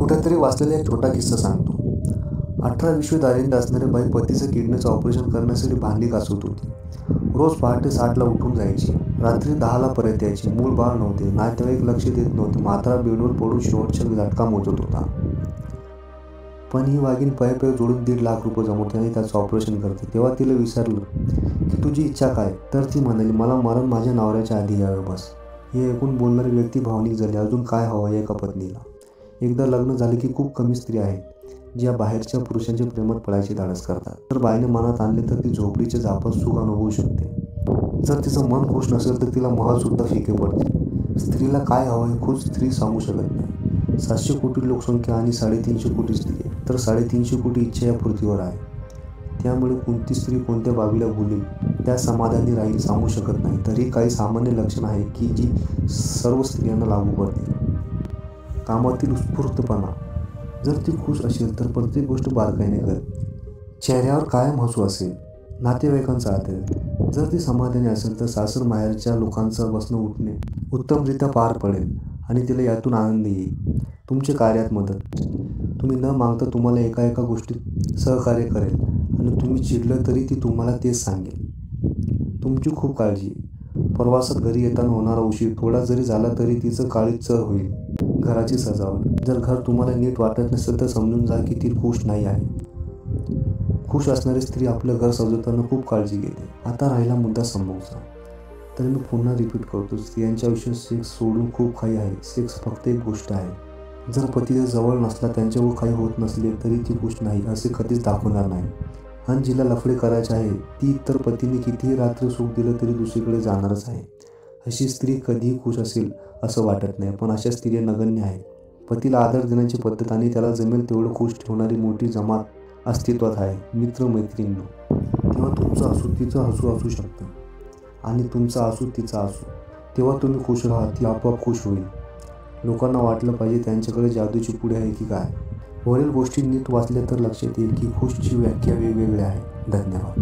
कुठेतरी वाचलेला एक छोटा किस्सा सांगतो. 18-20 दारिंडा असणारी बाई पतीचं किडनीचं ऑपरेशन करण्यासाठी भांडी घासत होती. रोज पहाटे 7ला उठून जायची, रात्री 10ला परत यायची. मूल बाळ नव्हते, नातेवाईक लक्ष देत नव्हते. म्हातारा बेडवर पडून शेवटच्या झटका मोजत होता. पण ही वाघीण पायी जोडून 1.5 लाख रुपये जमवते आणि त्याचं ऑपरेशन करते. तेव्हा तिला विचारलं की तुझी इच्छा काय? तर ती म्हणाली, मला मरण माझ्या नवऱ्याच्या आधी यावं बस. हे ऐकून बोलणारी व्यक्ती भावनिक झाली. अजून काय हवं एका पत्नीला? एकदा लग्न झालं की खूप कमी स्त्री आहेत ज्या बाहेरच्या पुरुषांच्या प्रेमात पडायची धाडस करतात. जर बाईने मनात आणले तर ती झोपडीच्या झापात सुख अनुभवू शकते. जर तिचं मन खुश नसेल तर तिला महलसुद्धा फिके पडते. स्त्रीला काय हवं हे खुद स्त्री सांगू शकत नाही. 700 कोटी लोकसंख्या आणि 350 कोटी स्त्री तर 350 कोटी इच्छा या पृथ्वीवर आहे. त्यामुळे कोणती स्त्री कोणत्या बाबीला भुलेल, त्या समाधानी राहील सांगू शकत नाही. तरी काही सामान्य लक्षणं आहेत की जी सर्व स्त्रियांना लागू पडतील. कामातील उत्स्फूर्तपणा. जर ती खुश असेल तर प्रत्येक गोष्ट बारकाईने करेल. चेहऱ्यावर कायम हसू असेल. नातेवाईकांचा आदर. जर ती समाधानी असेल तर सासर माहेरच्या लोकांचं बसणं उठणे उत्तमरित्या पार पडेल आणि तिला यातून आनंद येईल. तुमच्या कार्यात मदत. तुम्ही न मागता तुम्हाला एका गोष्टीत सहकार्य करेल आणि तुम्ही चिडलं तरी ती तुम्हाला तेच सांगेल. तुमची खूप काळजी. प्रवासात घरी येताना होणारा उशीर थोडा जरी झाला तरी तिचं काळीज चर होईल. घराची सजावट. जर घर तुम्हाला नीट वाटत नसेल तर समजून जा की ती खुश नाही आहे. खुश असणारी स्त्री आपलं घर सजवताना खूप काळजी घेते. आता राहिला मुद्दा समोरचा. तर मी पुन्हा रिपीट करतो, स्त्रियांच्या आयुष्यात सेक्स सोडून खूप काही आहे. सेक्स फक्त एक गोष्ट आहे. जर पती जवळ नसला, त्यांच्यावर काही होत नसले तरी ती खुश नाही असे कधीच दाखवणार नाही. आणि जिला लफडे करायचे आहे ती इतर पतीने कितीही रात्री सुख दिलं तरी दुसरीकडे जाणारच आहे. अशी स्त्री कधीही खुश असेल असं वाटत नाही. पण अशा स्त्रिया नगण्य आहेत. पतीला आदर देण्याची पद्धत आणि त्याला जमेल तेवढं खुश ठेवणारी मोठी जमात अस्तित्वात आहे. मित्र मैत्रिणींनो, तेव्हा तुमचं हसू तिचं हसू असू शकतं आणि तुमचं हसू तिचं हसू. तेव्हा तुम्ही खुश राहा, ती आपोआप खुश होईल. लोकांना वाटलं पाहिजे त्यांच्याकडे जादूची पुडी आहे की काय. वरील गोष्टी नीट वाचल्या तर लक्षात येईल की खुशची व्याख्या वेगवेगळी आहे. धन्यवाद.